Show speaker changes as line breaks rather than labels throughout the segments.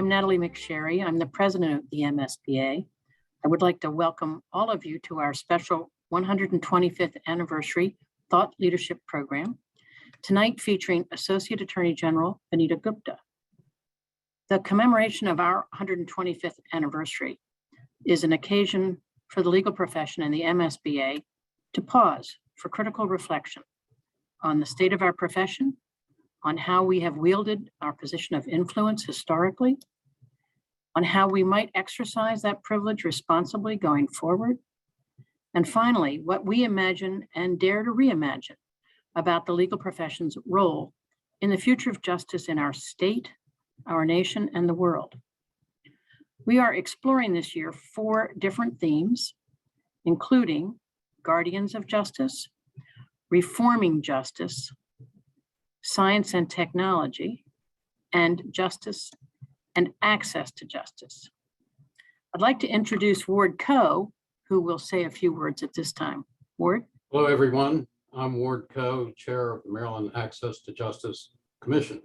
I'm Natalie McSherry. I'm the president of the MSBA. I would like to welcome all of you to our special 125th anniversary Thought Leadership Program, tonight featuring Associate Attorney General Vanita Gupta. The commemoration of our 125th anniversary is an occasion for the legal profession and the MSBA to pause for critical reflection on the state of our profession, on how we have wielded our position of influence historically, on how we might exercise that privilege responsibly going forward, and finally, what we imagine and dare to reimagine about the legal profession's role in the future of justice in our state, our nation, and the world. We are exploring this year 4 different themes, including guardians of justice, reforming justice, science and technology, and justice and access to justice. I'd like to introduce Ward Cove, who will say a few words at this time. Ward?
Hello, everyone. I'm Ward Cove, Chair of the Maryland Access to Justice Commission.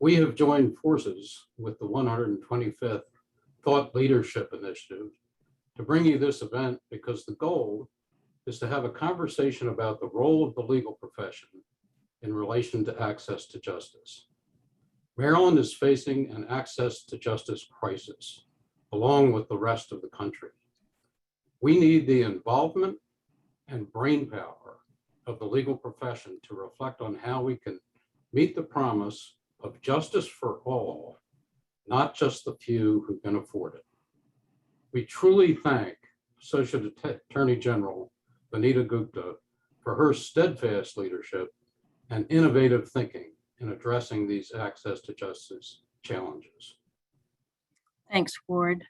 We have joined forces with the 125th Thought Leadership Initiative to bring you this event because the goal is to have a conversation about the role of the legal profession in relation to access to justice. Maryland is facing an access to justice crisis, along with the rest of the country. We need the involvement and brainpower of the legal profession to reflect on how we can meet the promise of justice for all, not just the few who can afford it. We truly thank Associate Attorney General Vanita Gupta for her steadfast leadership and innovative thinking in addressing these access to justice challenges.
Thanks, Ward.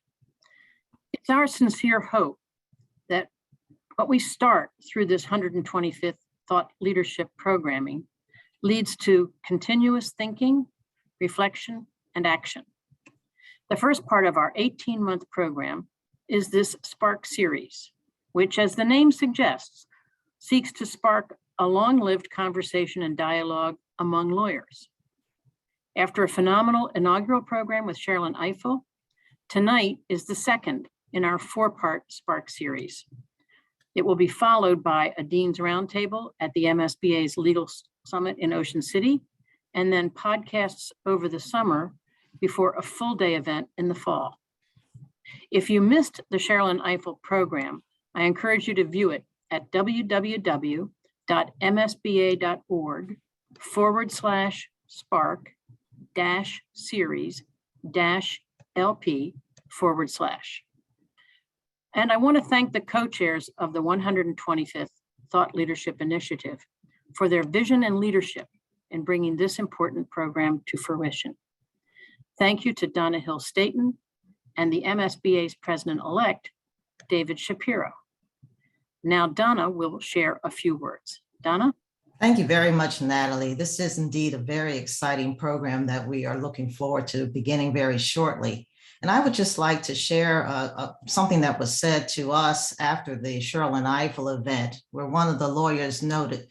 It's our sincere hope that what we start through this 125th Thought Leadership Programming leads to continuous thinking, reflection, and action. The first part of our 18-month program is this Spark series, which, as the name suggests, seeks to spark a long-lived conversation and dialogue among lawyers. After a phenomenal inaugural program with Sherilyn Ifill, tonight is the second in our 4-part Spark series. It will be followed by a Dean's Roundtable at the MSBA's Legal Summit in Ocean City, and then podcasts over the summer before a full-day event in the fall. If you missed the Sherilyn Ifill program, I encourage you to view it at www.msba.org/spark-series-LP/. And I want to thank the co-chairs of the 125th Thought Leadership Initiative for their vision and leadership in bringing this important program to fruition. Thank you to Donna Hill-Staton and the MSBA's president-elect, David Shapiro. Now Donna will share a few words. Donna?
Thank you very much, Natalie. This is indeed a very exciting program that we are looking forward to beginning very shortly. And I would just like to share something that was said to us after the Sherilyn Ifill event, where one of the lawyers noted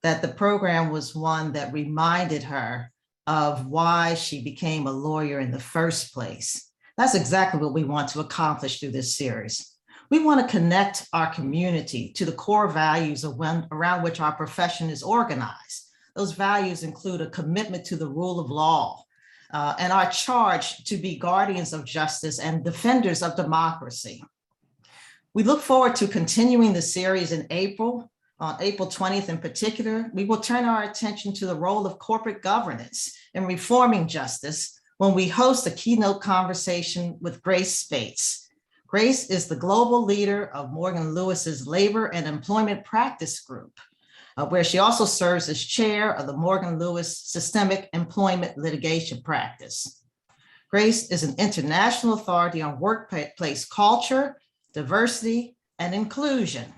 that the program was one that reminded her of why she became a lawyer in the first place. That's exactly what we want to accomplish through this series. We want to connect our community to the core values around which our profession is organized. Those values include a commitment to the rule of law and our charge to be guardians of justice and defenders of democracy. We look forward to continuing the series in April. On April 20th in particular, we will turn our attention to the role of corporate governance in reforming justice when we host a keynote conversation with Grace Spates. Grace is the global leader of Morgan Lewis's Labor and Employment Practice Group, where she also serves as chair of the Morgan Lewis Systemic Employment Litigation Practice. Grace is an international authority on workplace culture, diversity, and inclusion.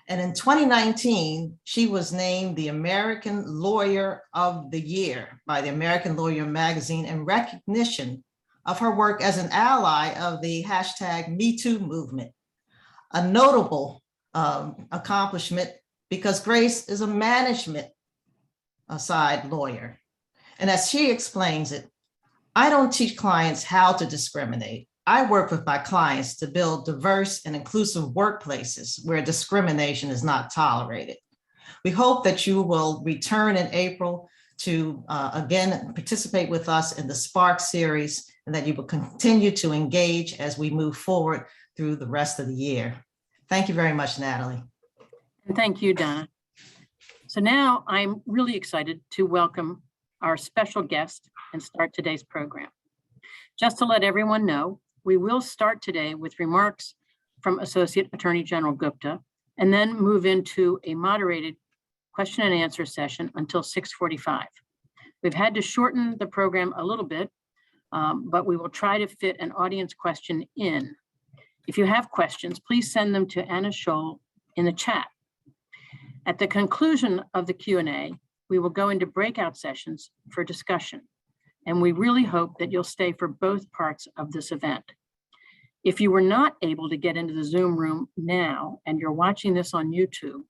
And in 2019, she was named the American Lawyer of the Year by the American Lawyer magazine in recognition of her work as an ally of the #MeToo movement. A notable accomplishment because Grace is a management side lawyer. And as she explains it, I don't teach clients how to discriminate. I work with my clients to build diverse and inclusive workplaces where discrimination is not tolerated. We hope that you will return in April to again participate with us in the Spark series, and that you will continue to engage as we move forward through the rest of the year. Thank you very much, Natalie.
And thank you, Donna. So now I'm really excited to welcome our special guest and start today's program. Just to let everyone know, we will start today with remarks from Associate Attorney General Gupta, and then move into a moderated question and answer session until 6:45. We've had to shorten the program a little bit, but we will try to fit an audience question in. If you have questions, please send them to Anna Scholl in the chat. At the conclusion of the Q&A, we will go into breakout sessions for discussion, and we really hope that you'll stay for both parts of this event. If you were not able to get into the Zoom room now and you're watching this on YouTube,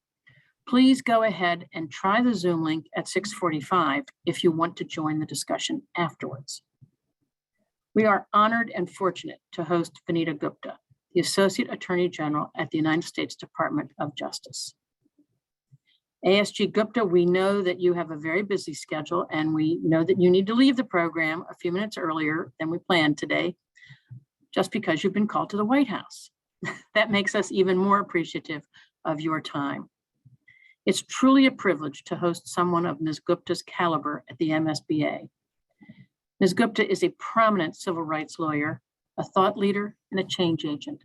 please go ahead and try the Zoom link at 6:45 if you want to join the discussion afterwards. We are honored and fortunate to host Vanita Gupta, the Associate Attorney General at the United States Department of Justice. ASG Gupta, we know that you have a very busy schedule, and we know that you need to leave the program a few minutes earlier than we planned today, just because you've been called to the White House. That makes us even more appreciative of your time. It's truly a privilege to host someone of Ms. Gupta's caliber at the MSBA. Ms. Gupta is a prominent civil rights lawyer, a thought leader, and a change agent.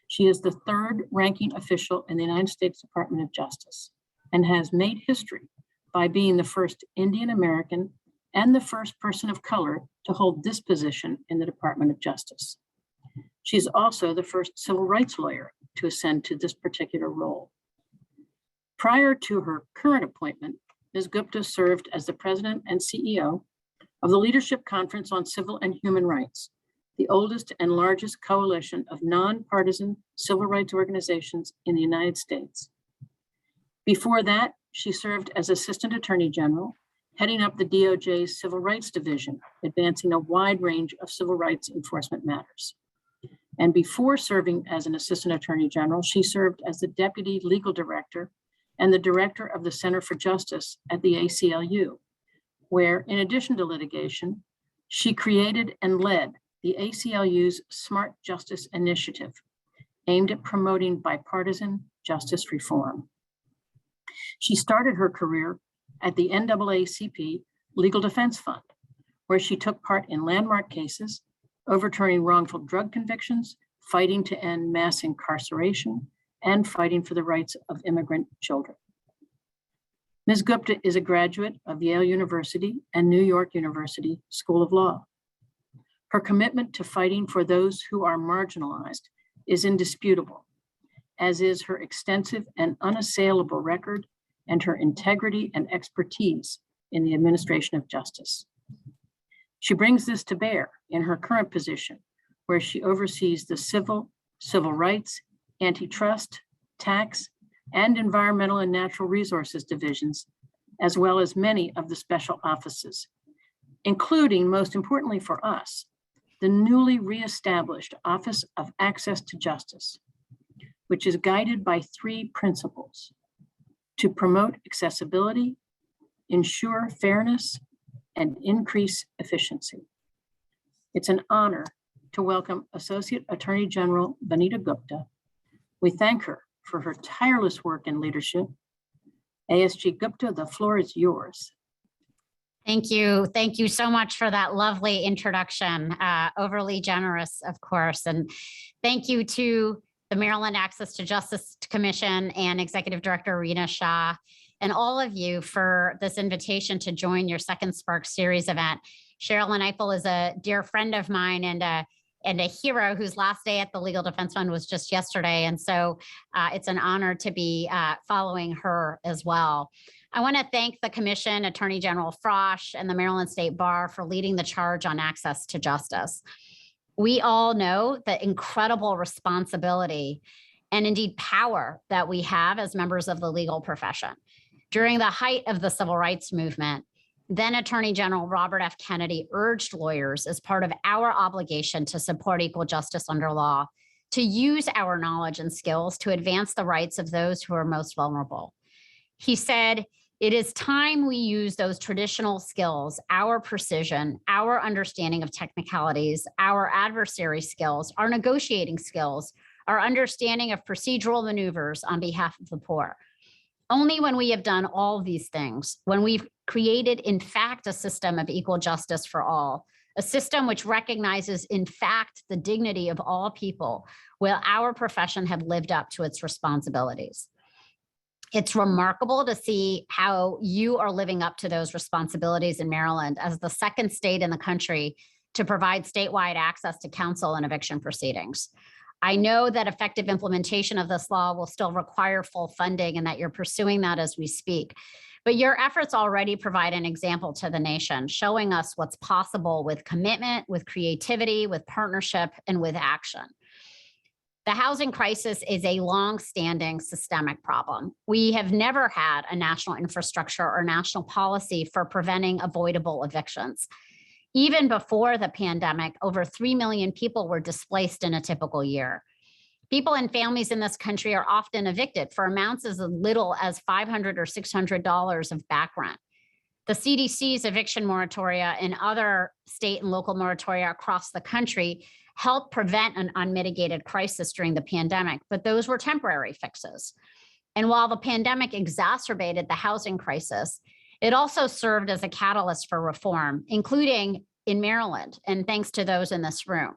She is the third ranking official in the United States Department of Justice, and has made history by being the first Indian American and the first person of color to hold this position in the Department of Justice. She's also the first civil rights lawyer to ascend to this particular role. Prior to her current appointment, Ms. Gupta served as the president and CEO of the Leadership Conference on Civil and Human Rights, the oldest and largest coalition of nonpartisan civil rights organizations in the United States. Before that, she served as Assistant Attorney General, heading up the DOJ's Civil Rights Division, advancing a wide range of civil rights enforcement matters. And before serving as an Assistant Attorney General, she served as the Deputy Legal Director and the Director of the Center for Justice at the ACLU, where, in addition to litigation, she created and led the ACLU's Smart Justice Initiative, aimed at promoting bipartisan justice reform. She started her career at the NAACP Legal Defense Fund, where she took part in landmark cases, overturning wrongful drug convictions, fighting to end mass incarceration, and fighting for the rights of immigrant children. Ms. Gupta is a graduate of Yale University and New York University School of Law. Her commitment to fighting for those who are marginalized is indisputable, as is her extensive and unassailable record and her integrity and expertise in the administration of justice. She brings this to bear in her current position, where she oversees the civil rights, antitrust, tax, and environmental and natural resources divisions, as well as many of the special offices, including, most importantly for us, the newly reestablished Office of Access to Justice, which is guided by three principles: to promote accessibility, ensure fairness, and increase efficiency. It's an honor to welcome Associate Attorney General Vanita Gupta. We thank her for her tireless work and leadership. ASG Gupta, the floor is yours.
Thank you. Thank you so much for that lovely introduction. Overly generous, of course. And thank you to the Maryland Access to Justice Commission and Executive Director Rena Shah, and all of you for this invitation to join your second Spark Series event. Cheryl Eiffel is a dear friend of mine and a hero whose last day at the Legal Defense Fund was just yesterday. And so it's an honor to be following her as well. I want to thank the Commission, Attorney General Frosch, and the Maryland State Bar for leading the charge on access to justice. We all know the incredible responsibility and indeed power that we have as members of the legal profession. During the height of the civil rights movement, then Attorney General Robert F. Kennedy urged lawyers, as part of our obligation to support equal justice under law, to use our knowledge and skills to advance the rights of those who are most vulnerable. He said, "It is time we use those traditional skills, our precision, our understanding of technicalities, our adversary skills, our negotiating skills, our understanding of procedural maneuvers on behalf of the poor. Only when we have done all these things, when we've created, in fact, a system of equal justice for all, a system which recognizes, in fact, the dignity of all people, will our profession have lived up to its responsibilities." It's remarkable to see how you are living up to those responsibilities in Maryland as the second state in the country to provide statewide access to counsel in eviction proceedings. I know that effective implementation of this law will still require full funding and that you're pursuing that as we speak. But your efforts already provide an example to the nation, showing us what's possible with commitment, with creativity, with partnership, and with action. The housing crisis is a long-standing systemic problem. We have never had a national infrastructure or national policy for preventing avoidable evictions. Even before the pandemic, over 3 million people were displaced in a typical year. People and families in this country are often evicted for amounts as little as $500 or $600 of back rent. The CDC's eviction moratoria and other state and local moratoria across the country helped prevent an unmitigated crisis during the pandemic, but those were temporary fixes. And while the pandemic exacerbated the housing crisis, it also served as a catalyst for reform, including in Maryland, and thanks to those in this room,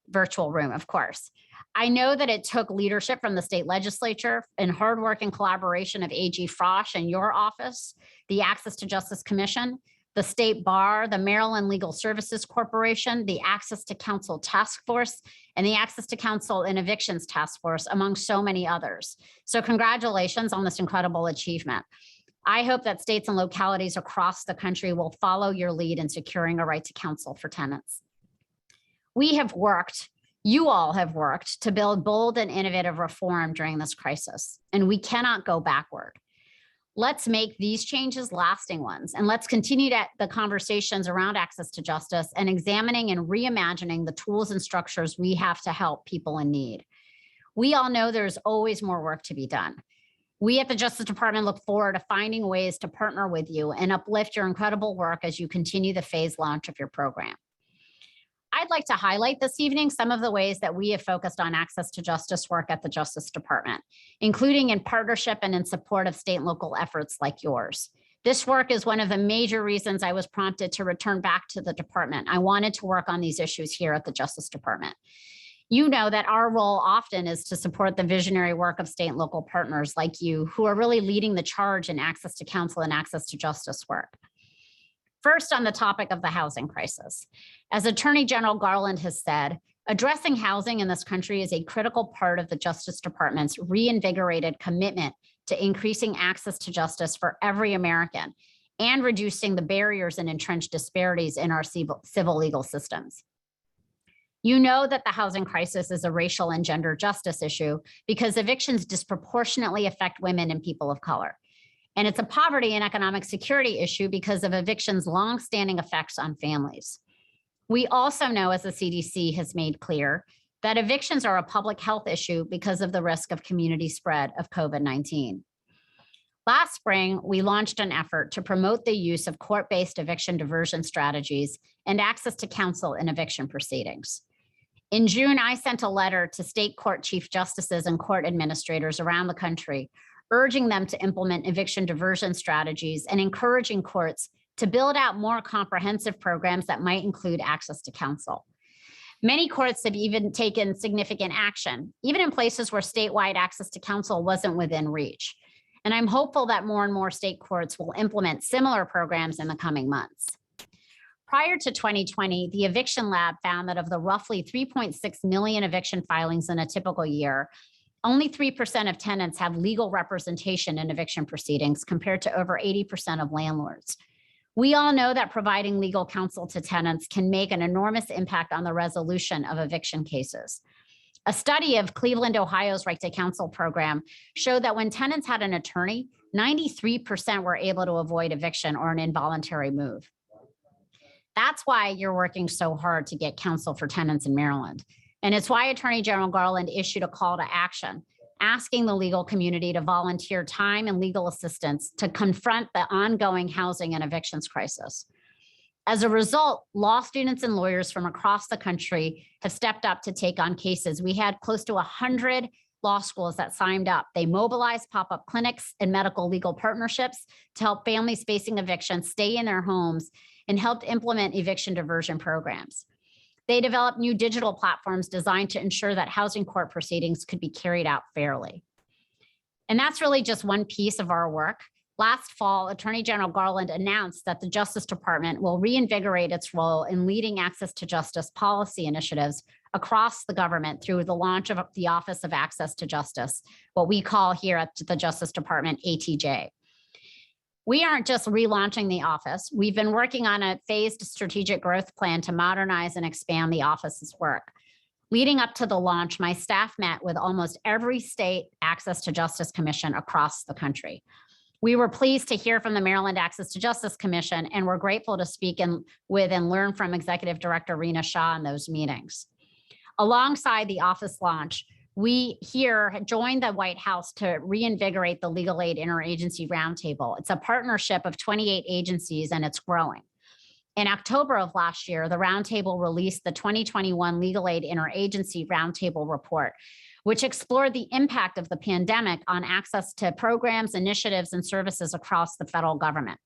virtual room, of course. I know that it took leadership from the state legislature and hard work and collaboration of AG Frosch and your office, the Access to Justice Commission, the State Bar, the Maryland Legal Services Corporation, the Access to Counsel Task Force, and the Access to Counsel and Evictions Task Force, among so many others. So congratulations on this incredible achievement. I hope that states and localities across the country will follow your lead in securing a right to counsel for tenants. We have worked, you all have worked, to build bold and innovative reform during this crisis, and we cannot go backward. Let's make these changes lasting ones, and let's continue the conversations around access to justice and examining and reimagining the tools and structures we have to help people in need. We all know there's always more work to be done. We at the Justice Department look forward to finding ways to partner with you and uplift your incredible work as you continue the phased launch of your program. I'd like to highlight this evening some of the ways that we have focused on access to justice work at the Justice Department, including in partnership and in support of state and local efforts like yours. This work is one of the major reasons I was prompted to return back to the department. I wanted to work on these issues here at the Justice Department. You know that our role often is to support the visionary work of state and local partners like you who are really leading the charge in access to counsel and access to justice work. First, on the topic of the housing crisis. As Attorney General Garland has said, addressing housing in this country is a critical part of the Justice Department's reinvigorated commitment to increasing access to justice for every American and reducing the barriers and entrenched disparities in our civil legal systems. You know that the housing crisis is a racial and gender justice issue because evictions disproportionately affect women and people of color. And it's a poverty and economic security issue because of eviction's long-standing effects on families. We also know, as the CDC has made clear, that evictions are a public health issue because of the risk of community spread of COVID-19. Last spring, we launched an effort to promote the use of court-based eviction diversion strategies and access to counsel in eviction proceedings. In June, I sent a letter to state court chief justices and court administrators around the country, urging them to implement eviction diversion strategies and encouraging courts to build out more comprehensive programs that might include access to counsel. Many courts have even taken significant action, even in places where statewide access to counsel wasn't within reach. And I'm hopeful that more and more state courts will implement similar programs in the coming months. Prior to 2020, the Eviction Lab found that of the roughly 3.6 million eviction filings in a typical year, only 3% of tenants have legal representation in eviction proceedings compared to over 80% of landlords. We all know that providing legal counsel to tenants can make an enormous impact on the resolution of eviction cases. A study of Cleveland, Ohio's Right to Counsel program showed that when tenants had an attorney, 93% were able to avoid eviction or an involuntary move. That's why you're working so hard to get counsel for tenants in Maryland. And it's why Attorney General Garland issued a call to action, asking the legal community to volunteer time and legal assistance to confront the ongoing housing and evictions crisis. As a result, law students and lawyers from across the country have stepped up to take on cases. We had close to 100 law schools that signed up. They mobilized pop-up clinics and medical legal partnerships to help families facing eviction stay in their homes and helped implement eviction diversion programs. They developed new digital platforms designed to ensure that housing court proceedings could be carried out fairly. And that's really just one piece of our work. Last fall, Attorney General Garland announced that the Justice Department will reinvigorate its role in leading access to justice policy initiatives across the government through the launch of the Office of Access to Justice, what we call here at the Justice Department, ATJ. We aren't just relaunching the office. We've been working on a phased strategic growth plan to modernize and expand the office's work. Leading up to the launch, my staff met with almost every state Access to Justice Commission across the country. We were pleased to hear from the Maryland Access to Justice Commission, and we're grateful to speak with and learn from Executive Director Rena Shah in those meetings. Alongside the office launch, we here joined the White House to reinvigorate the Legal Aid Interagency Roundtable. It's a partnership of 28 agencies, and it's growing. In October of last year, the Roundtable released the 2021 Legal Aid Interagency Roundtable report, which explored the impact of the pandemic on access to programs, initiatives, and services across the federal government.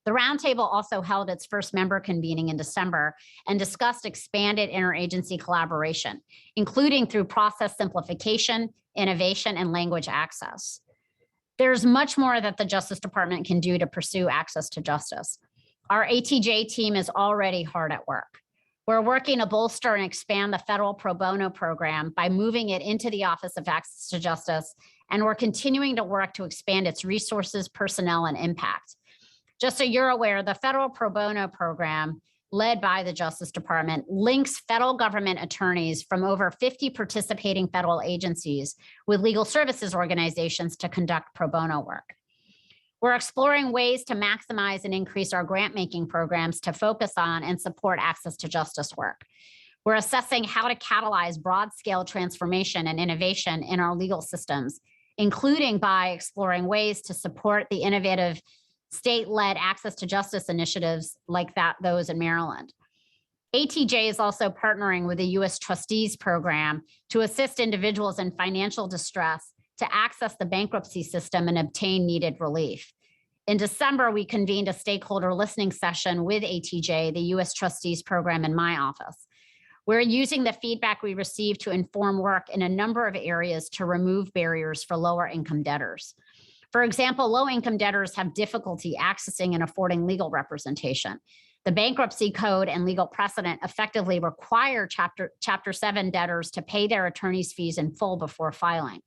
The Roundtable also held its first member convening in December and discussed expanded interagency collaboration, including through process simplification, innovation, and language access. There's much more that the Justice Department can do to pursue access to justice. Our ATJ team is already hard at work. We're working to bolster and expand the federal pro bono program by moving it into the Office of Access to Justice, and we're continuing to work to expand its resources, personnel, and impact. Just so you're aware, the federal pro bono program, led by the Justice Department, links federal government attorneys from over 50 participating federal agencies with legal services organizations to conduct pro bono work. We're exploring ways to maximize and increase our grant-making programs to focus on and support access to justice work. We're assessing how to catalyze broad-scale transformation and innovation in our legal systems, including by exploring ways to support the innovative state-led access to justice initiatives like those in Maryland. ATJ is also partnering with the U.S. Trustees Program to assist individuals in financial distress to access the bankruptcy system and obtain needed relief. In December, we convened a stakeholder listening session with ATJ, the U.S. Trustees Program, in my office. We're using the feedback we received to inform work in a number of areas to remove barriers for lower income debtors. For example, low-income debtors have difficulty accessing and affording legal representation. The bankruptcy code and legal precedent effectively require Chapter 7 debtors to pay their attorney's fees in full before filing.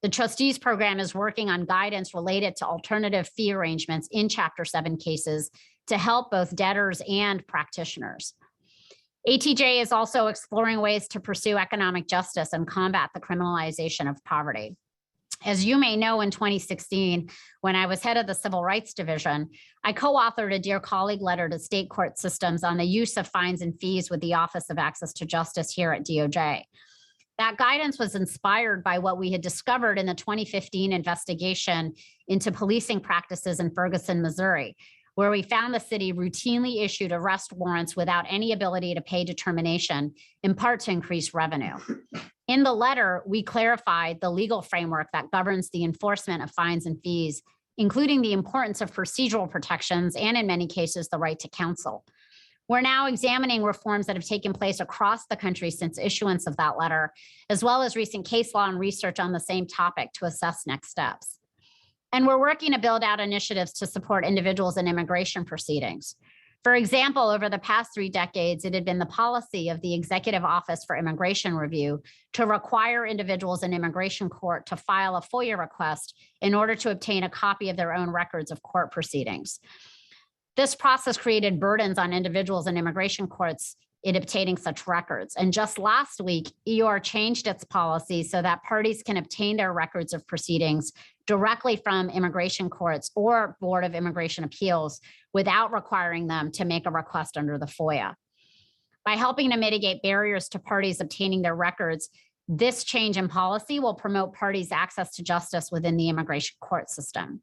The Trustees Program is working on guidance related to alternative fee arrangements in Chapter 7 cases to help both debtors and practitioners. ATJ is also exploring ways to pursue economic justice and combat the criminalization of poverty. As you may know, in 2016, when I was head of the Civil Rights Division, I co-authored a Dear Colleague letter to state court systems on the use of fines and fees with the Office of Access to Justice here at DOJ. That guidance was inspired by what we had discovered in the 2015 investigation into policing practices in Ferguson, Missouri, where we found the city routinely issued arrest warrants without any ability to pay determination, in part to increase revenue. In the letter, we clarified the legal framework that governs the enforcement of fines and fees, including the importance of procedural protections and, in many cases, the right to counsel. We're now examining reforms that have taken place across the country since issuance of that letter, as well as recent case law and research on the same topic to assess next steps. And we're working to build out initiatives to support individuals in immigration proceedings. For example, over the past 3 decades, it had been the policy of the Executive Office for Immigration Review to require individuals in immigration court to file a FOIA request in order to obtain a copy of their own records of court proceedings. This process created burdens on individuals in immigration courts in obtaining such records. And just last week, EOR changed its policy so that parties can obtain their records of proceedings directly from immigration courts or Board of Immigration Appeals without requiring them to make a request under the FOIA. By helping to mitigate barriers to parties obtaining their records, this change in policy will promote parties' access to justice within the immigration court system.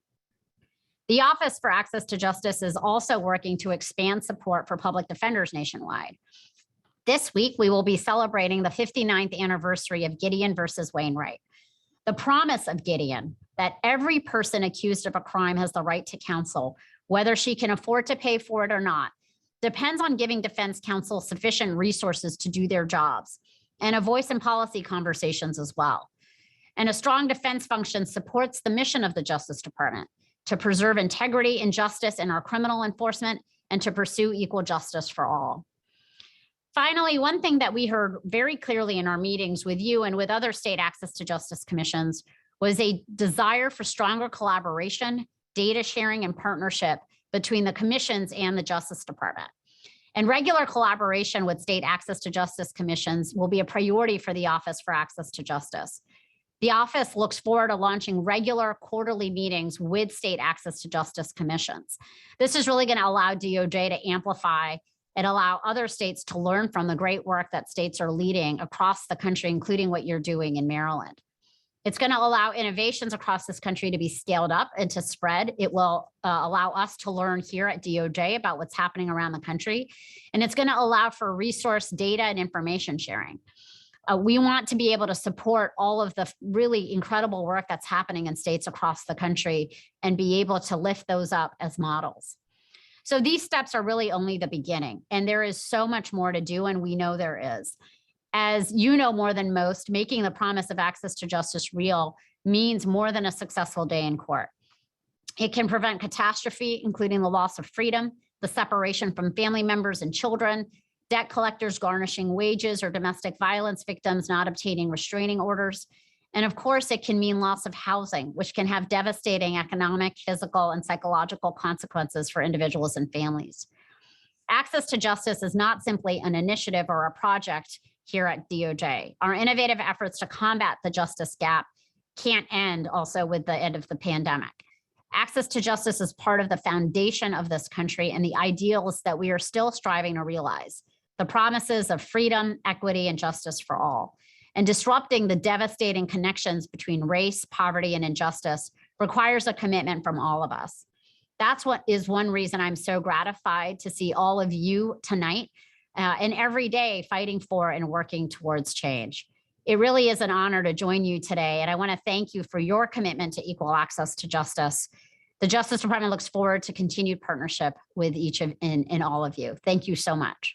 The Office for Access to Justice is also working to expand support for public defenders nationwide. This week, we will be celebrating the 59th anniversary of Gideon versus Wainwright. The promise of Gideon, that every person accused of a crime has the right to counsel, whether she can afford to pay for it or not, depends on giving defense counsel sufficient resources to do their jobs and a voice in policy conversations as well. And a strong defense function supports the mission of the Justice Department to preserve integrity and justice in our criminal enforcement and to pursue equal justice for all. Finally, one thing that we heard very clearly in our meetings with you and with other state access to justice commissions was a desire for stronger collaboration, data sharing, and partnership between the commissions and the Justice Department. And regular collaboration with state access to justice commissions will be a priority for the Office for Access to Justice. The office looks forward to launching regular quarterly meetings with state access to justice commissions. This is really going to allow DOJ to amplify and allow other states to learn from the great work that states are leading across the country, including what you're doing in Maryland. It's going to allow innovations across this country to be scaled up and to spread. It will allow us to learn here at DOJ about what's happening around the country. And it's going to allow for resource data and information sharing. We want to be able to support all of the really incredible work that's happening in states across the country and be able to lift those up as models. So these steps are really only the beginning, and there is so much more to do, and we know there is. As you know more than most, making the promise of access to justice real means more than a successful day in court. It can prevent catastrophe, including the loss of freedom, the separation from family members and children, debt collectors garnishing wages, or domestic violence victims not obtaining restraining orders. And of course, it can mean loss of housing, which can have devastating economic, physical, and psychological consequences for individuals and families. Access to justice is not simply an initiative or a project here at DOJ. Our innovative efforts to combat the justice gap can't end also with the end of the pandemic. Access to justice is part of the foundation of this country and the ideals that we are still striving to realize, the promises of freedom, equity, and justice for all. And disrupting the devastating connections between race, poverty, and injustice requires a commitment from all of us. That's what is one reason I'm so gratified to see all of you tonight and every day fighting for and working towards change. It really is an honor to join you today, and I want to thank you for your commitment to equal access to justice. The Justice Department looks forward to continued partnership with each of and all of you. Thank you so much.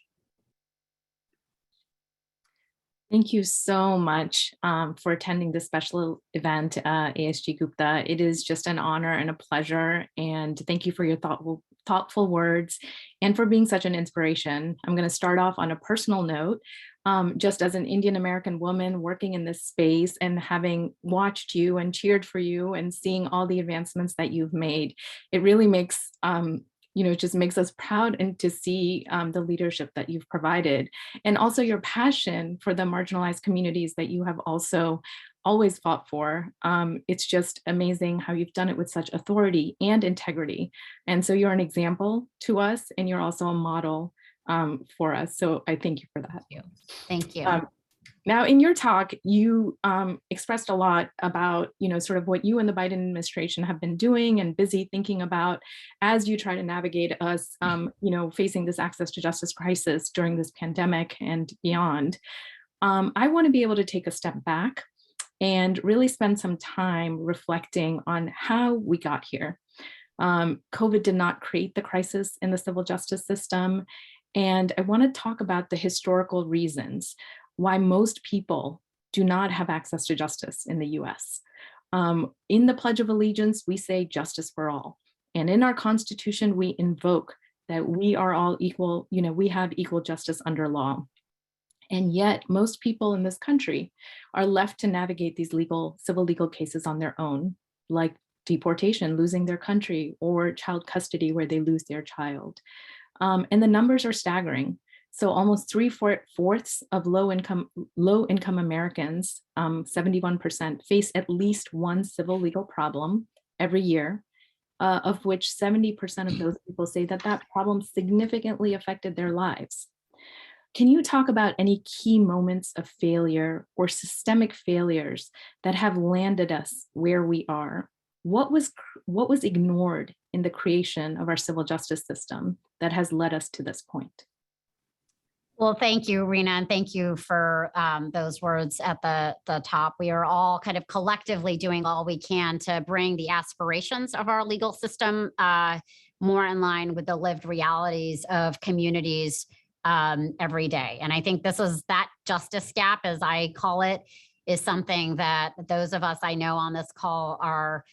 Thank you so much for attending this special event, ASG Gupta. It is just an honor and a pleasure. And thank you for your thoughtful words and for being such an inspiration. I'm going to start off on a personal note. Just as an Indian American woman working in this space and having watched you and cheered for you and seeing all the advancements that you've made, it really makes it just makes us proud and to see the leadership that you've provided, and also your passion for the marginalized communities that you have also always fought for. It's just amazing how you've done it with such authority and integrity. And so you're an example to us, and you're also a model for us. So I thank you for that.
Thank you.
Now, in your talk, you expressed a lot about, sort of what you and the Biden administration have been doing and busy thinking about as you try to navigate us, facing this access to justice crisis during this pandemic and beyond. I want to be able to take a step back and really spend some time reflecting on how we got here. COVID did not create the crisis in the civil justice system. And I want to talk about the historical reasons why most people do not have access to justice in the US. In the Pledge of Allegiance, we say justice for all. And in our Constitution, we invoke that we are all equal, we have equal justice under law. And yet most people in this country are left to navigate these civil legal cases on their own, like deportation, losing their country, or child custody where they lose their child. And the numbers are staggering. So almost three-fourths of low-income Americans, 71%, face at least one civil legal problem every year, of which 70% of those people say that that problem significantly affected their lives. Can you talk about any key moments of failure or systemic failures that have landed us where we are? What was ignored in the creation of our civil justice system that has led us to this point?
Well, thank you, Rena, and thank you for those words at the top. We are all kind of collectively doing all we can to bring the aspirations of our legal system more in line with the lived realities of communities every day. And I think this is that justice gap, as I call it, is something that those of us I know on this call are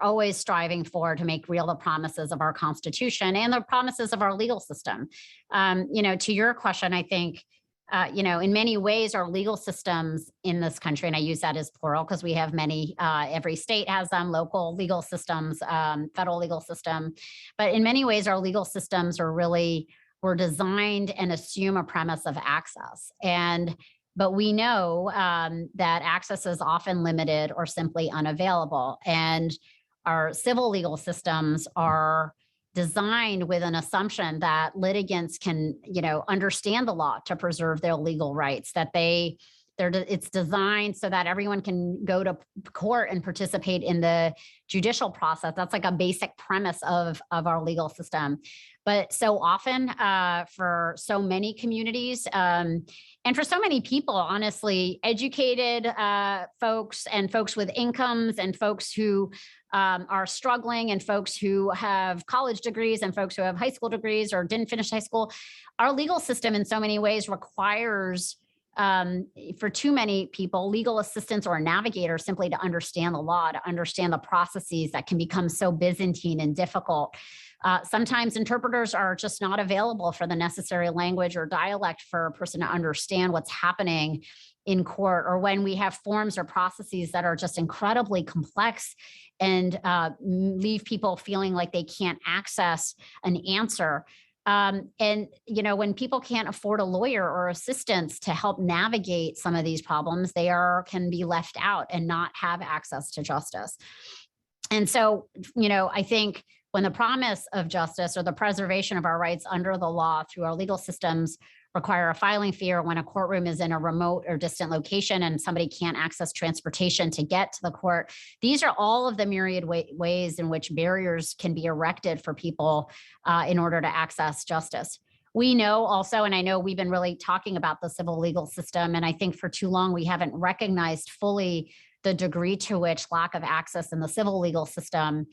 always striving for, to make real the promises of our Constitution and the promises of our legal system. To your question, I think, in many ways, our legal systems in this country, and I use that as plural because we have many, every state has them, local legal systems, federal legal system. But in many ways, our legal systems were designed and assume a premise of access. But we know that access is often limited or simply unavailable. And our civil legal systems are designed with an assumption that litigants can, understand the law to preserve their legal rights, that it's designed so that everyone can go to court and participate in the judicial process. That's like a basic premise of our legal system. But so often for so many communities and for so many people, honestly, educated folks and folks with incomes and folks who are struggling and folks who have college degrees and folks who have high school degrees or didn't finish high school, our legal system in so many ways requires for too many people, legal assistance or a navigator simply to understand the law, to understand the processes that can become so Byzantine and difficult. Sometimes interpreters are just not available for the necessary language or dialect for a person to understand what's happening in court, or when we have forms or processes that are just incredibly complex and leave people feeling like they can't access an answer. When people can't afford a lawyer or assistance to help navigate some of these problems, they can be left out and not have access to justice. And so, I think when the promise of justice or the preservation of our rights under the law through our legal systems require a filing fee, or when a courtroom is in a remote or distant location and somebody can't access transportation to get to the court, these are all of the myriad ways in which barriers can be erected for people in order to access justice. We know also, and I know we've been really talking about the civil legal system, and I think for too long we haven't recognized fully the degree to which lack of access in the civil legal system,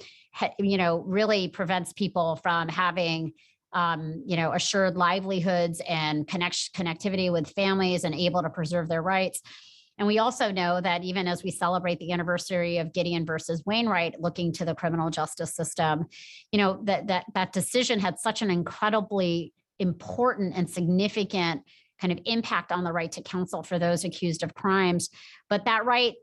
really prevents people from having, assured livelihoods and connectivity with families and able to preserve their rights. And we also know that even as we celebrate the anniversary of Gideon versus Wainwright, looking to the criminal justice system, that decision had such an incredibly important and significant kind of impact on the right to counsel for those accused of crimes. But that right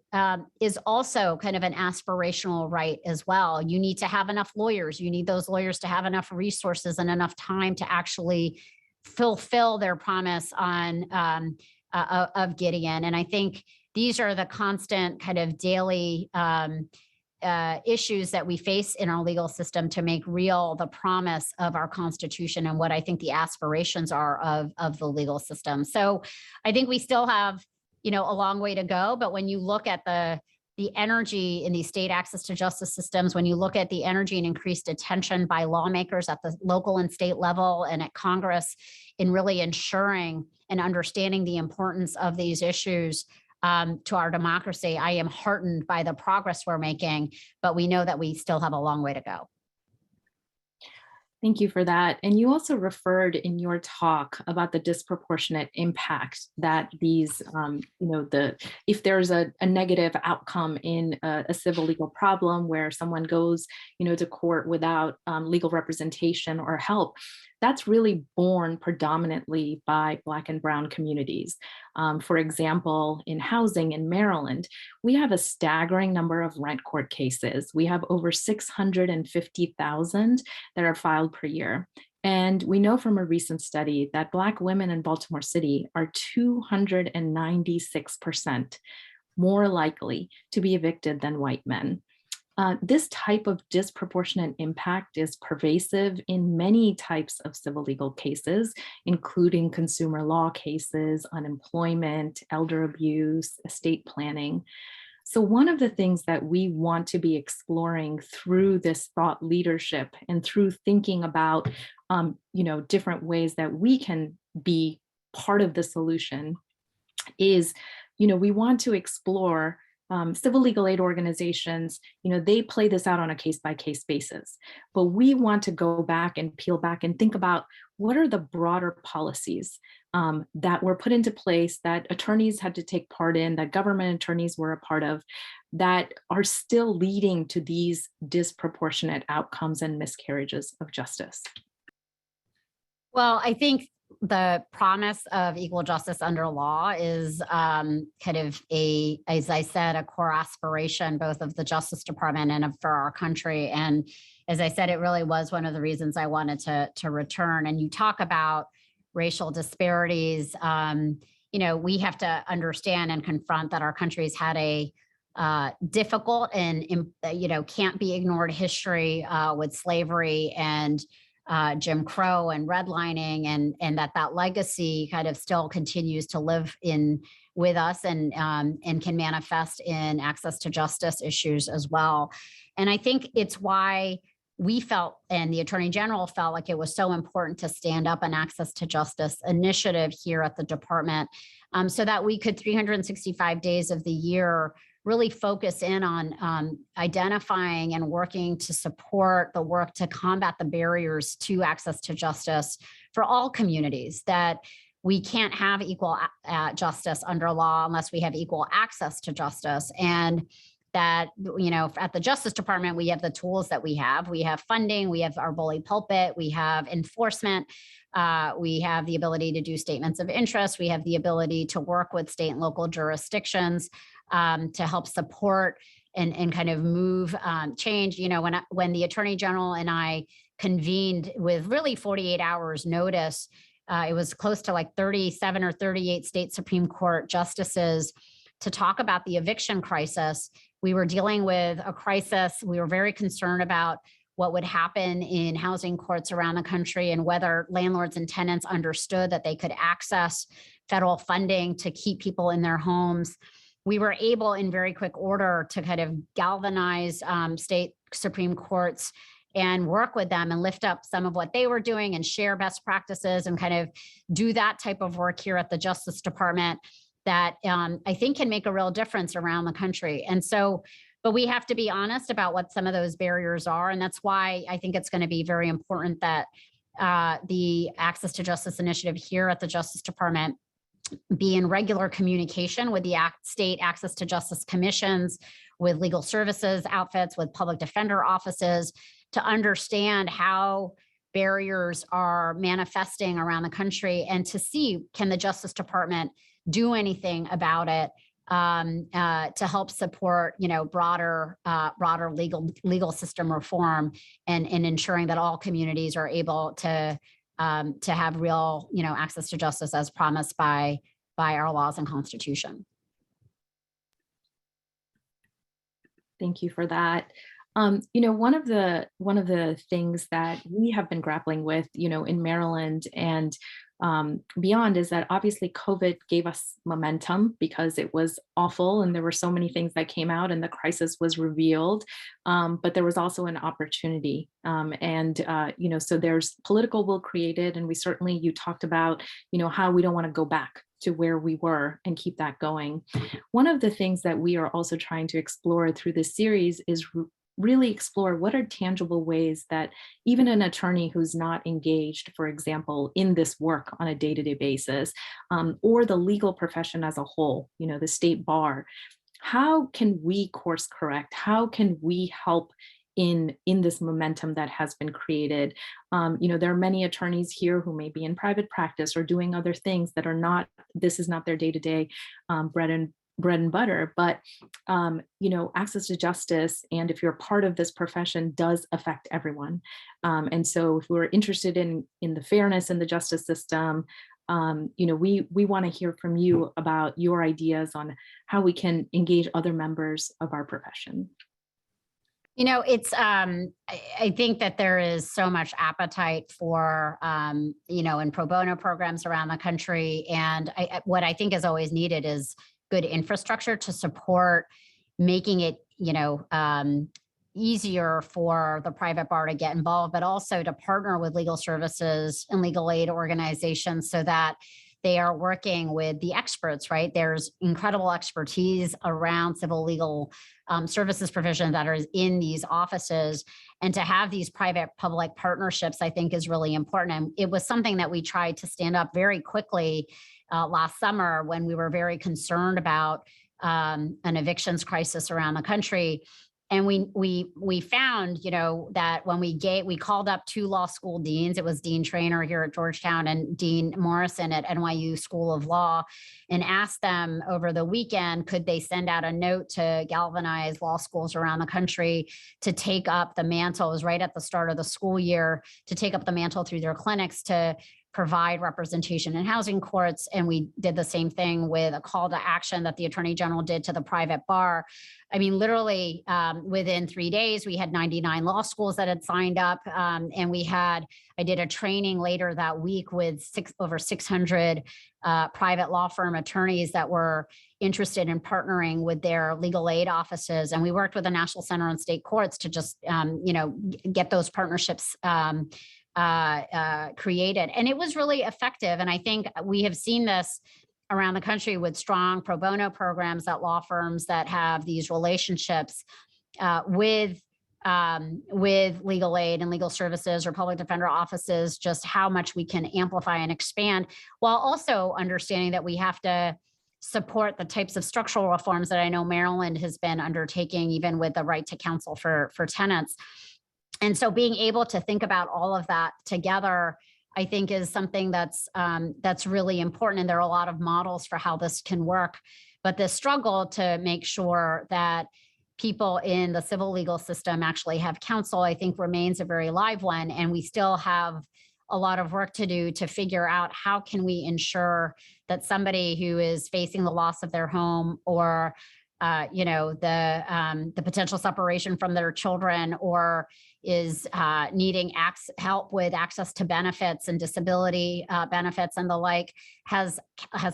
is also kind of an aspirational right as well. You need to have enough lawyers. You need those lawyers to have enough resources and enough time to actually fulfill their promise of Gideon. And I think these are the constant kind of daily issues that we face in our legal system to make real the promise of our Constitution and what I think the aspirations are of the legal system. So I think we still have, a long way to go. But when you look at the energy in these state access to justice systems, when you look at the energy and increased attention by lawmakers at the local and state level and at Congress in really ensuring and understanding the importance of these issues to our democracy, I am heartened by the progress we're making, but we know that we still have a long way to go.
Thank you for that. And you also referred in your talk about the disproportionate impact that these, if there's a negative outcome in a civil legal problem where someone goes, to court without legal representation or help, that's really borne predominantly by Black and Brown communities. For example, in housing in Maryland, we have a staggering number of rent court cases. We have over 650,000 that are filed per year. And we know from a recent study that Black women in Baltimore City are 296% more likely to be evicted than white men. This type of disproportionate impact is pervasive in many types of civil legal cases, including consumer law cases, unemployment, elder abuse, estate planning. So one of the things that we want to be exploring through this thought leadership and through thinking about, different ways that we can be part of the solution is, we want to explore civil legal aid organizations. They play this out on a case-by-case basis, but we want to go back and peel back and think about what are the broader policies that were put into place, that attorneys had to take part in, that government attorneys were a part of, that are still leading to these disproportionate outcomes and miscarriages of justice.
Well, I think the promise of equal justice under law is kind of as I said, a core aspiration, both of the Justice Department and for our country. And as I said, it really was one of the reasons I wanted to return. And you talk about racial disparities. We have to understand and confront that our country's had a difficult and, can't be ignored history with slavery and Jim Crow and redlining, and that legacy kind of still continues to live with us and can manifest in access to justice issues as well. And I think it's why we felt, and the Attorney General felt, like it was so important to stand up an access to justice initiative here at the department, so that we could 365 days of the year really focus in on identifying and working to support the work to combat the barriers to access to justice for all communities, that we can't have equal justice under law unless we have equal access to justice. And that, at the Justice Department, we have the tools that we have. We have funding, we have our bully pulpit, we have enforcement, we have the ability to do statements of interest, we have the ability to work with state and local jurisdictions to help support and kind of move change. When the Attorney General and I convened with really 48 hours notice, it was close to like 37 or 38 state Supreme Court justices to talk about the eviction crisis. We were dealing with a crisis. We were very concerned about what would happen in housing courts around the country and whether landlords and tenants understood that they could access federal funding to keep people in their homes. We were able in very quick order to kind of galvanize state Supreme Courts and work with them and lift up some of what they were doing and share best practices and kind of do that type of work here at the Justice Department that I think can make a real difference around the country. And so, but we have to be honest about what some of those barriers are. And that's why I think it's going to be very important that the Access to Justice Initiative here at the Justice Department be in regular communication with the state access to justice commissions, with legal services outfits, with public defender offices, to understand how barriers are manifesting around the country and to see, can the Justice Department do anything about it to help support, broader legal system reform and ensuring that all communities are able to have real, access to justice as promised by our laws and Constitution.
Thank you for that. One of the things that we have been grappling with, in Maryland and beyond is that obviously COVID gave us momentum because it was awful and there were so many things that came out and the crisis was revealed, but there was also an opportunity. So there's political will created, and you talked about, how we don't want to go back to where we were and keep that going. One of the things that we are also trying to explore through this series is really explore what are tangible ways that even an attorney who's not engaged, for example, in this work on a day-to-day basis, or the legal profession as a whole, the state bar, how can we course correct? How can we help in this momentum that has been created? There are many attorneys here who may be in private practice or doing other things that are not, this is not their day-to-day bread bread and butter, but access to justice, and if you're part of this profession, does affect everyone. And so if we're interested in the fairness in the justice system, we want to hear from you about your ideas on how we can engage other members of our profession.
It's I think that there is so much appetite for in pro bono programs around the country, and what I think is always needed is good infrastructure to support making it easier for the private bar to get involved, but also to partner with legal services and legal aid organizations so that they are working with the experts, right? There's incredible expertise around civil legal services provision that are in these offices. And to have these private-public partnerships, I think, is really important. And it was something that we tried to stand up very quickly last summer when we were very concerned about an evictions crisis around the country. And we found, that when we called up 2 law school deans, it was Dean Traynor here at Georgetown and Dean Morrison at NYU School of Law, and asked them over the weekend, could they send out a note to galvanize law schools around the country to take up the mantle. It was right at the start of the school year, to take up the mantle through their clinics to provide representation in housing courts. And we did the same thing with a call to action that the Attorney General did to the private bar. I mean, literally within 3 days, we had 99 law schools that had signed up. And I did a training later that week with over 600 private law firm attorneys that were interested in partnering with their legal aid offices. And we worked with the National Center on State Courts to just, get those partnerships created. And it was really effective. And I think we have seen this around the country with strong pro bono programs at law firms that have these relationships with legal aid and legal services or public defender offices, just how much we can amplify and expand, while also understanding that we have to support the types of structural reforms that I know Maryland has been undertaking, even with the right to counsel for tenants. And so being able to think about all of that together, I think, is something that's really important. And there are a lot of models for how this can work. But the struggle to make sure that people in the civil legal system actually have counsel, I think, remains a very live one. And we still have a lot of work to do to figure out how can we ensure that somebody who is facing the loss of their home, or the potential separation from their children, or is needing help with access to benefits and disability benefits and the like, has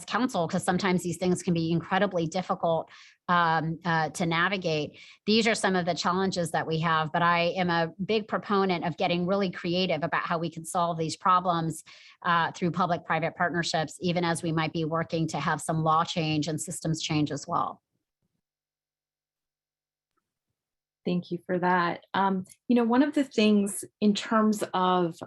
counsel, because sometimes these things can be incredibly difficult to navigate. These are some of the challenges that we have, but I am a big proponent of getting really creative about how we can solve these problems through public-private partnerships, even as we might be working to have some law change and systems change as well.
Thank you for that. One of the things in terms of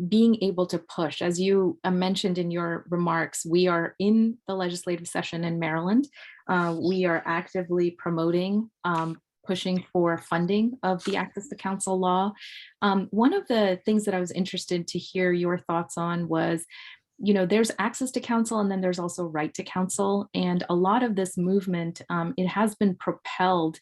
being able to push, as you mentioned in your remarks, we are in the legislative session in Maryland. We are actively promoting, pushing for funding of the Access to Counsel law. One of the things that I was interested to hear your thoughts on was, there's access to counsel, and then there's also right to counsel. And a lot of this movement, it has been propelled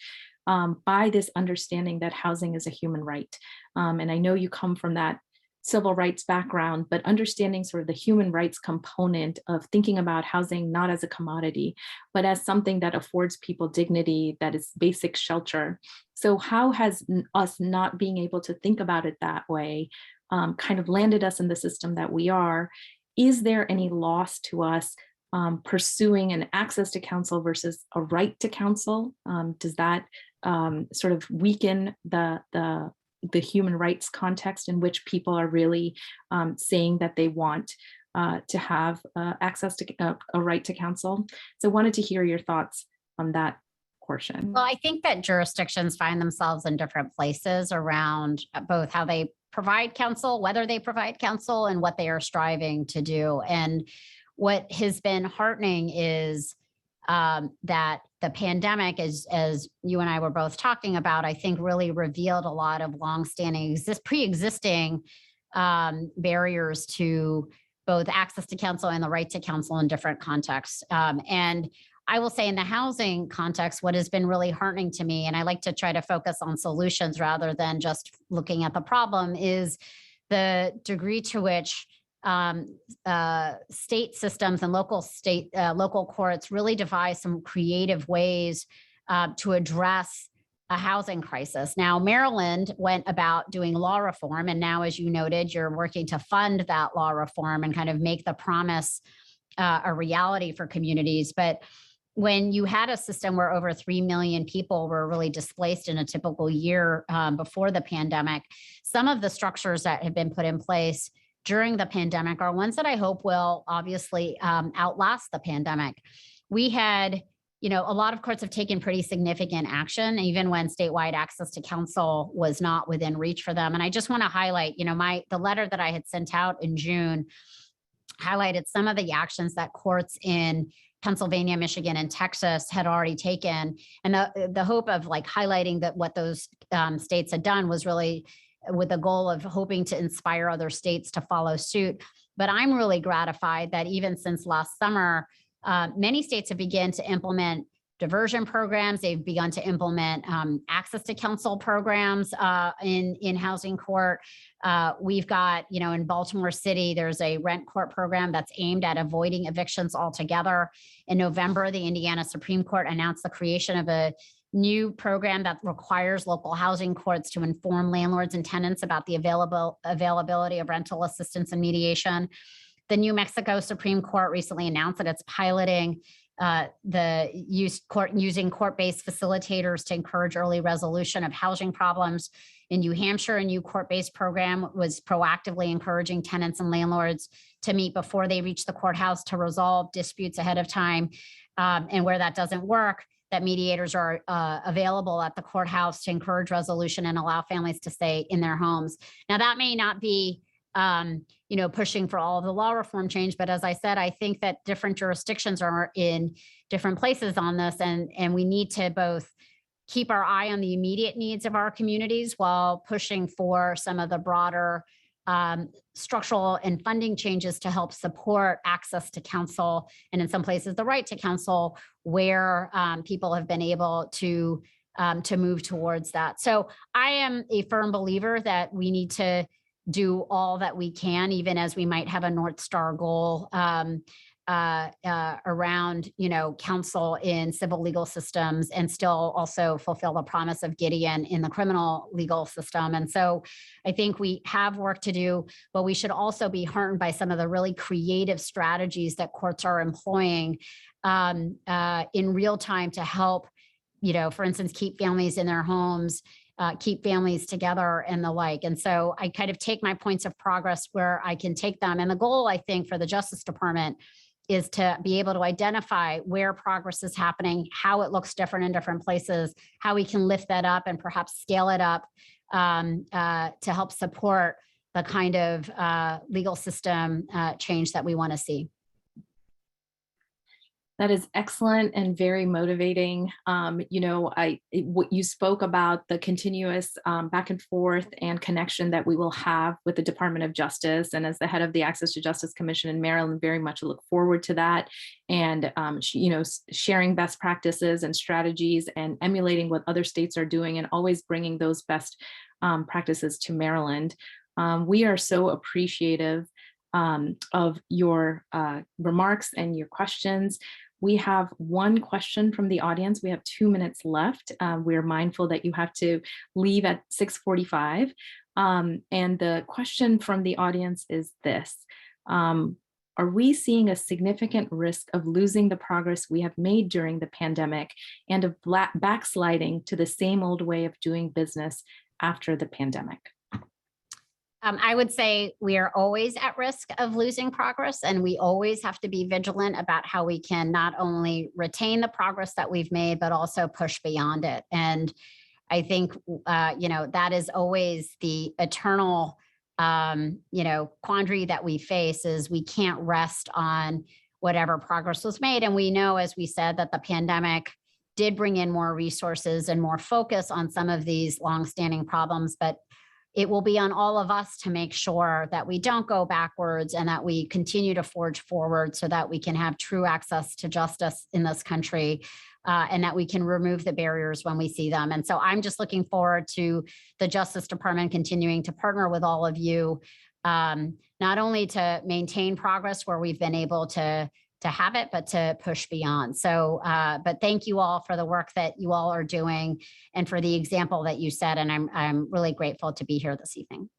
by this understanding that housing is a human right. And I know you come from that civil rights background, but understanding sort of the human rights component of thinking about housing not as a commodity, but as something that affords people dignity, that is basic shelter. So how has us not being able to think about it that way kind of landed us in the system that we are? Is there any loss to us pursuing an access to counsel versus a right to counsel? Does that sort of weaken the human rights context in which people are really saying that they want to have access to a right to counsel? So I wanted to hear your thoughts on that portion.
Well, I think that jurisdictions find themselves in different places around both how they provide counsel, whether they provide counsel, and what they are striving to do. And what has been heartening is that the pandemic, as you and I were both talking about, I think really revealed a lot of longstanding, pre-existing barriers to both access to counsel and the right to counsel in different contexts. And I will say in the housing context, what has been really heartening to me, and I like to try to focus on solutions rather than just looking at the problem, is the degree to which state systems and local courts really devise some creative ways to address a housing crisis. Now, Maryland went about doing law reform, and now, as you noted, you're working to fund that law reform and kind of make the promise a reality for communities. But when you had a system where over 3 million people were really displaced in a typical year before the pandemic, some of the structures that have been put in place during the pandemic are ones that I hope will obviously outlast the pandemic. We had, a lot of courts have taken pretty significant action, even when statewide access to counsel was not within reach for them. And I just want to highlight, the letter that I had sent out in June highlighted some of the actions that courts in Pennsylvania, Michigan, and Texas had already taken. And the hope of highlighting that what those states had done was really with the goal of hoping to inspire other states to follow suit. But I'm really gratified that even since last summer, many states have begun to implement diversion programs. They've begun to implement access to counsel programs in housing court. We've got, in Baltimore City, there's a rent court program that's aimed at avoiding evictions altogether. In November, the Indiana Supreme Court announced the creation of a new program that requires local housing courts to inform landlords and tenants about the availability of rental assistance and mediation. The New Mexico Supreme Court recently announced that it's piloting using court-based facilitators to encourage early resolution of housing problems. In New Hampshire, a new court-based program was proactively encouraging tenants and landlords to meet before they reach the courthouse to resolve disputes ahead of time. And where that doesn't work, that mediators are available at the courthouse to encourage resolution and allow families to stay in their homes. Now, that may not be pushing for all of the law reform change. But as I said, I think that different jurisdictions are in different places on this, and we need to both keep our eye on the immediate needs of our communities while pushing for some of the broader structural and funding changes to help support access to counsel, and in some places, the right to counsel, where people have been able to move towards that. So I am a firm believer that we need to do all that we can, even as we might have a North Star goal around, counsel in civil legal systems, and still also fulfill the promise of Gideon in the criminal legal system. And so I think we have work to do, but we should also be heartened by some of the really creative strategies that courts are employing in real time to help, for instance, keep families in their homes, keep families together and the like. And so I kind of take my points of progress where I can take them. And the goal, I think, for the Justice Department is to be able to identify where progress is happening, how it looks different in different places, how we can lift that up and perhaps scale it up to help support the kind of legal system change that we want to see.
That is excellent and very motivating. What you spoke about, the continuous back and forth and connection that we will have with the Department of Justice. And as the head of the Access to Justice Commission in Maryland, very much look forward to that. And, sharing best practices and strategies and emulating what other states are doing and always bringing those best practices to Maryland. We are so appreciative of your remarks and your questions. We have one question from the audience. We have 2 minutes left. We're mindful that you have to leave at 6:45. And the question from the audience is this. Are we seeing a significant risk of losing the progress we have made during the pandemic and of backsliding to the same old way of doing business after the pandemic?
I would say we are always at risk of losing progress, and we always have to be vigilant about how we can not only retain the progress that we've made, but also push beyond it. And I think, that is always the eternal, quandary that we face, is we can't rest on whatever progress was made. And we know, as we said, that the pandemic did bring in more resources and more focus on some of these longstanding problems, but it will be on all of us to make sure that we don't go backwards and that we continue to forge forward so that we can have true access to justice in this country, and that we can remove the barriers when we see them. And so I'm just looking forward to the Justice Department continuing to partner with all of you, not only to maintain progress where we've been able to have it, but to push beyond. So, but thank you all for the work that you all are doing and for the example that you set. And I'm really grateful to be here this evening.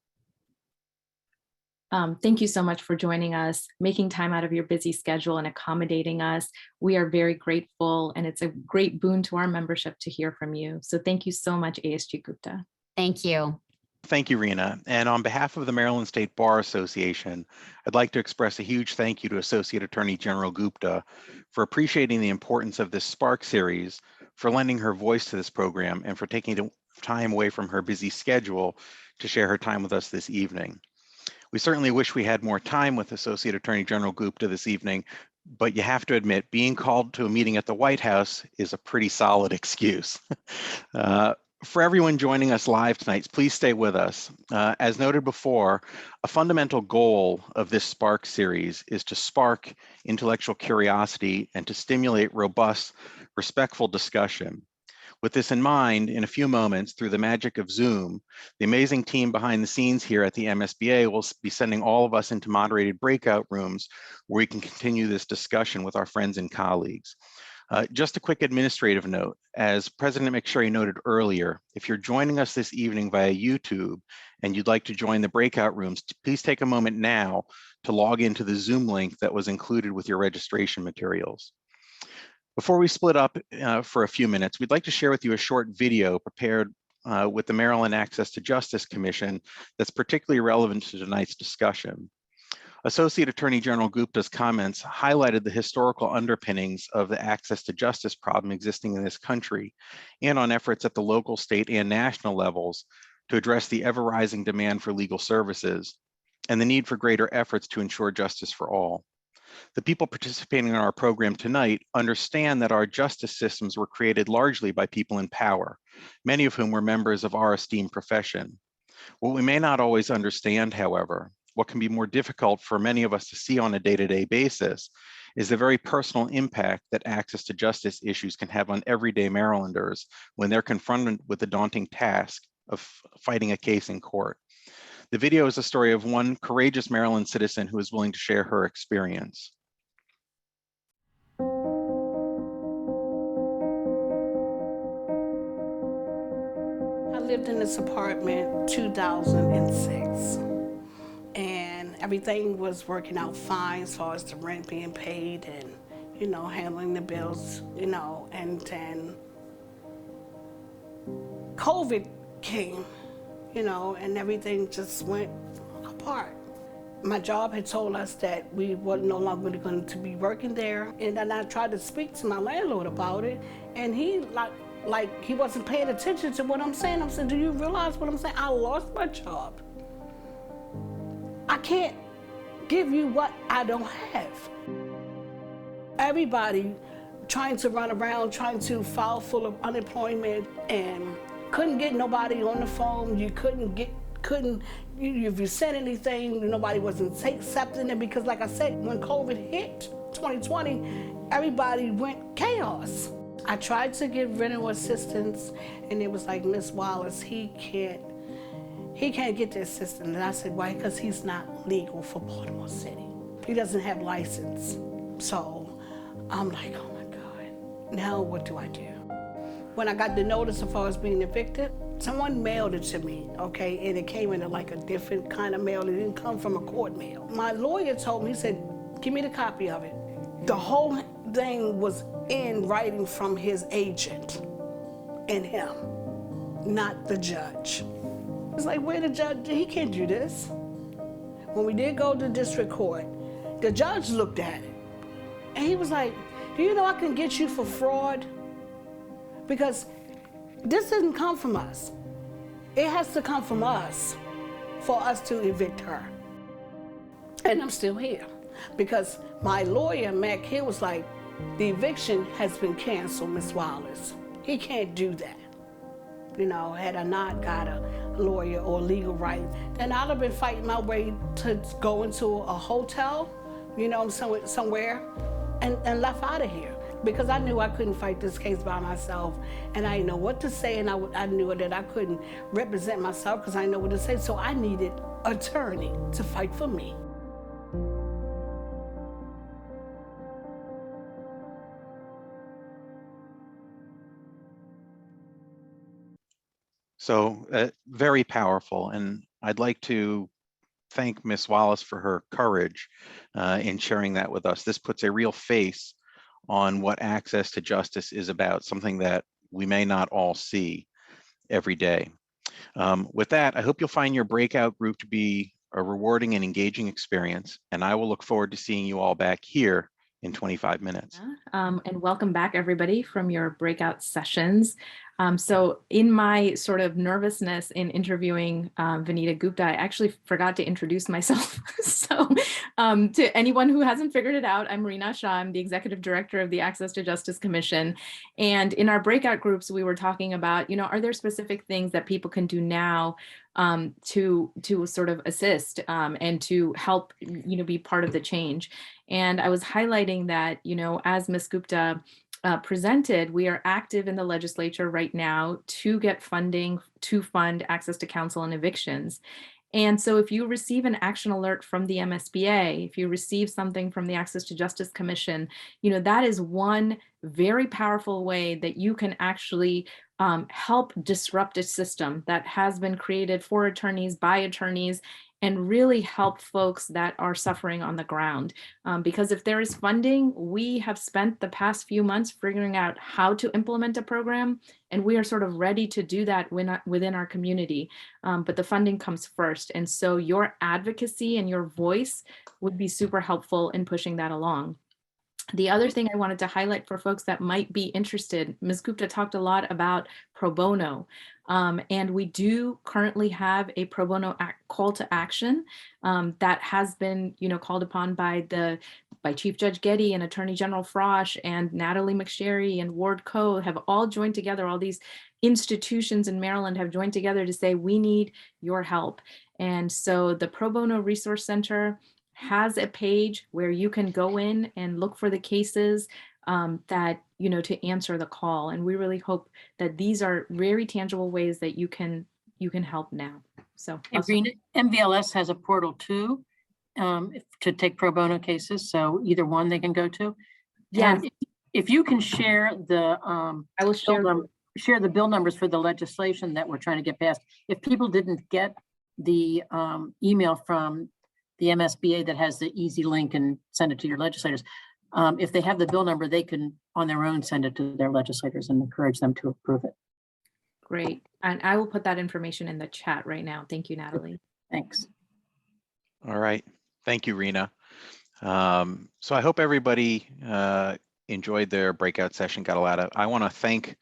Thank you so much for joining us, making time out of your busy schedule and accommodating us. We are very grateful, and it's a great boon to our membership to hear from you. So thank you so much, ASG Gupta.
Thank you.
Thank you, Rena. And on behalf of the Maryland State Bar Association, I'd like to express a huge thank you to Associate Attorney General Gupta for appreciating the importance of this Spark series, for lending her voice to this program, and for taking time away from her busy schedule to share her time with us this evening. We certainly wish we had more time with Associate Attorney General Gupta this evening, but you have to admit, being called to a meeting at the White House is a pretty solid excuse. For everyone joining us live tonight, please stay with us. As noted before, a fundamental goal of this Spark series is to spark intellectual curiosity and to stimulate robust, respectful discussion. With this in mind, in a few moments, through the magic of Zoom, the amazing team behind the scenes here at the MSBA will be sending all of us into moderated breakout rooms where we can continue this discussion with our friends and colleagues. Just a quick administrative note, as President McSherry noted earlier, if you're joining us this evening via YouTube and you'd like to join the breakout rooms, please take a moment now to log into the Zoom link that was included with your registration materials. Before we split up for a few minutes, we'd like to share with you a short video prepared with the Maryland Access to Justice Commission that's particularly relevant to tonight's discussion. Associate Attorney General Gupta's comments highlighted the historical underpinnings of the access to justice problem existing in this country and on efforts at the local, state, and national levels to address the ever-rising demand for legal services and the need for greater efforts to ensure justice for all. The people participating in our program tonight understand that our justice systems were created largely by people in power, many of whom were members of our esteemed profession. What we may not always understand, however, what can be more difficult for many of us to see on a day-to-day basis, is the very personal impact that access to justice issues can have on everyday Marylanders when they're confronted with the daunting task of fighting a case in court. The video is a story of one courageous Maryland citizen who is willing to share her experience.
I lived in this apartment 2006, and everything was working out fine as far as the rent being paid and, you know, handling the bills, you know, and then COVID came, you know, and everything just went apart. My job had told us that we were no longer going to be working there, and then I tried to speak to my landlord about it, and he like he wasn't paying attention to what I'm saying. I'm saying, do you realize what I'm saying? I lost my job. I can't give you what I don't have. Everybody trying to run around, trying to file full of unemployment, and couldn't get nobody on the phone. You if you said anything, nobody wasn't accepting it, because like I said, when COVID hit 2020, everybody went chaos. I tried to get rental assistance, and it was like, Miss Wallace, he can't get the assistance. And I said, why? Because he's not legal for Baltimore City. He doesn't have license. So I'm like, oh my God, now what do I do? When I got the notice as far as being evicted, someone mailed it to me, okay? And it came in like a different kind of mail. It didn't come from a court mail. My lawyer told me, he said, give me the copy of it. The whole thing was in writing from his agent and him, not the judge. It's like, where the judge, he can't do this. When we did go to district court, the judge looked at it and he was like, do you know I can get you for fraud? Because this didn't come from us. It has to come from us for us to evict her. And I'm still here because my lawyer, Mac, he was like, the eviction has been canceled, Miss Wallace. He can't do that. You know, had I not got a lawyer or legal right, then I'd have been fighting my way to go into a hotel, you know, somewhere, and left out of here. Because I knew I couldn't fight this case by myself, and I didn't know what to say, and I knew that I couldn't represent myself because I didn't know what to say, so I needed an attorney to fight for me.
So very powerful. And I'd like to thank Ms. Wallace for her courage in sharing that with us. This puts a real face on what access to justice is about, something that we may not all see every day. With that, I hope you'll find your breakout group to be a rewarding and engaging experience, and I will look forward to seeing you all back here in 25 minutes.
And welcome back, everybody, from your breakout sessions. So in my sort of nervousness in interviewing Vanita Gupta, I actually forgot to introduce myself. So to anyone who hasn't figured it out, I'm Reena Shah. I'm the Executive Director of the Access to Justice Commission. And in our breakout groups, we were talking about, are there specific things that people can do now to sort of assist and to help, be part of the change. And I was highlighting that, as Ms. Gupta presented, we are active in the legislature right now to get funding to fund access to counsel and evictions. And so if you receive an action alert from the MSBA, if you receive something from the Access to Justice Commission, that is one very powerful way that you can actually help disrupt a system that has been created for attorneys, by attorneys, and really help folks that are suffering on the ground. Because if there is funding, we have spent the past few months figuring out how to implement a program, and we are sort of ready to do that within our community. But the funding comes first. And so your advocacy and your voice would be super helpful in pushing that along. The other thing I wanted to highlight for folks that might be interested, Ms. Gupta talked a lot about pro bono, and we do currently have a pro bono call to action that has been, called upon by Chief Judge Gideon and Attorney General Frosh and Natalie McSherry and Ward Cove have all joined together. All these institutions in Maryland have joined together to say, we need your help. And so the Pro Bono Resource Center has a page where you can go in and look for the cases that, to answer the call. And we really hope that these are very tangible ways that you can help now. So
MVLS has a portal too to take pro bono cases. So either one they can go to.
Yeah.
If you can share the
I will
share the bill numbers for the legislation that we're trying to get passed. If people didn't get the email from the MSBA that has the easy link and send it to your legislators. If they have the bill number, they can on their own send it to their legislators and encourage them to approve it.
Great. And I will put that information in the chat right now. Thank you, Natalie.
Thanks.
All right. Thank you, Reena. So I hope everybody enjoyed their breakout session, got a lot of, I want to thank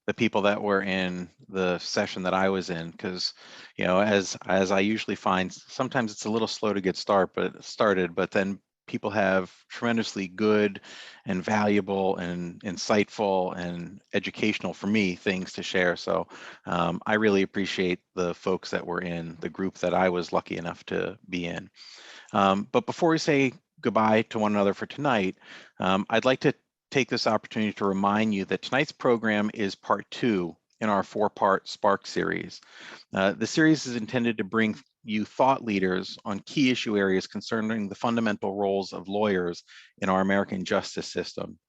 the people that were in the session that I was in, because, as I usually find, sometimes it's a little slow to get started, but then people have tremendously good and valuable and insightful and educational, for me, things to share. So I really appreciate the folks that were in the group that I was lucky enough to be in. But before we say goodbye to one another for tonight, I'd like to take this opportunity to remind you that tonight's program is part 2 in our 4-part Spark series. The series is intended to bring you thought leaders on key issue areas concerning the fundamental roles of lawyers in our American justice system.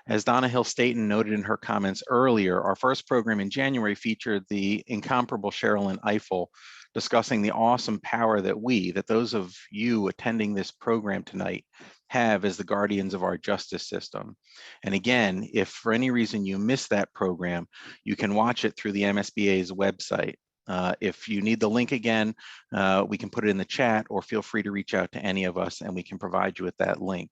As Donna Hill-Staton noted in her comments earlier, our first program in January featured the incomparable Sherilyn Ifill discussing the awesome power that those of you attending this program tonight have as the guardians of our justice system. And again, if for any reason you missed that program, you can watch it through the MSBA's website. If you need the link again, we can put it in the chat, or feel free to reach out to any of us and we can provide you with that link.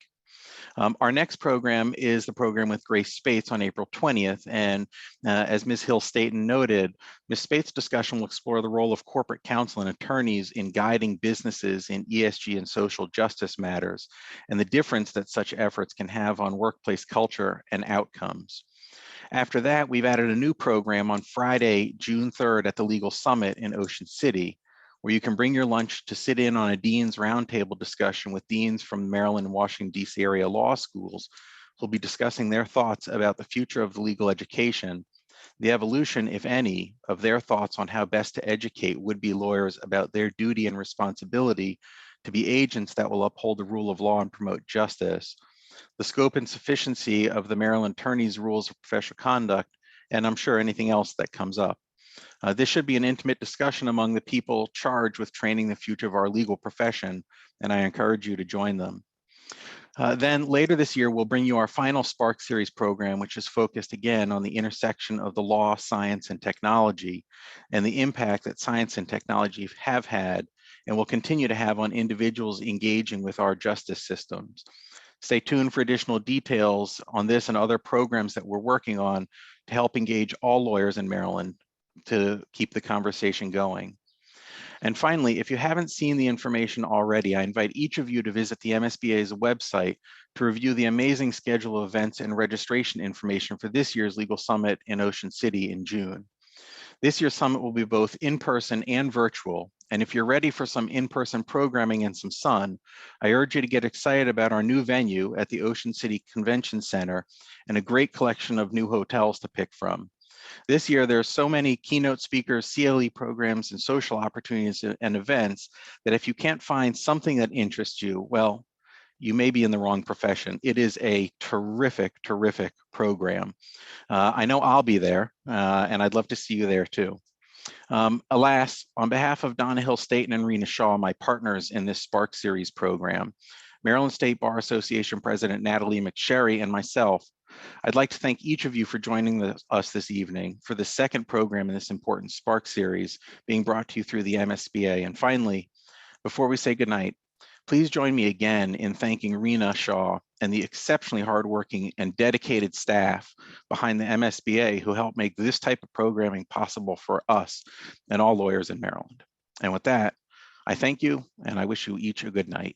Our next program is the program with Grace Spates on April 20th. And as Ms. Hill-Staton noted, Ms. Spates' discussion will explore the role of corporate counsel and attorneys in guiding businesses in ESG and social justice matters, and the difference that such efforts can have on workplace culture and outcomes. After that, we've added a new program on Friday, June 3rd at the Legal Summit in Ocean City, where you can bring your lunch to sit in on a Dean's Roundtable discussion with deans from Maryland and Washington, D.C. area law schools who'll be discussing their thoughts about the future of the legal education, the evolution, if any, of their thoughts on how best to educate would-be lawyers about their duty and responsibility to be agents that will uphold the rule of law and promote justice, the scope and sufficiency of the Maryland Attorney's Rules of Professional Conduct, and I'm sure anything else that comes up. This should be an intimate discussion among the people charged with training the future of our legal profession, and I encourage you to join them. Then later this year, we'll bring you our final Spark Series program, which is focused again on the intersection of the law, science, and technology, and the impact that science and technology have had and will continue to have on individuals engaging with our justice systems. Stay tuned for additional details on this and other programs that we're working on to help engage all lawyers in Maryland to keep the conversation going. And finally, if you haven't seen the information already, I invite each of you to visit the MSBA's website to review the amazing schedule of events and registration information for this year's Legal Summit in Ocean City in June. This year's summit will be both in-person and virtual. And if you're ready for some in-person programming and some sun, I urge you to get excited about our new venue at the Ocean City Convention Center and a great collection of new hotels to pick from. This year, there are so many keynote speakers, CLE programs, and social opportunities and events that if you can't find something that interests you, well, you may be in the wrong profession. It is a terrific, terrific program. I know I'll be there, and I'd love to see you there too. Alas, on behalf of Donna Hill Staten and Rena Shaw, my partners in this Spark Series program, Maryland State Bar Association President Natalie McSherry and myself, I'd like to thank each of you for joining us this evening for the second program in this important Spark Series being brought to you through the MSBA. And finally, before we say goodnight, please join me again in thanking Rena Shaw and the exceptionally hardworking and dedicated staff behind the MSBA who helped make this type of programming possible for us and all lawyers in Maryland. And with that, I thank you and I wish you each a good night.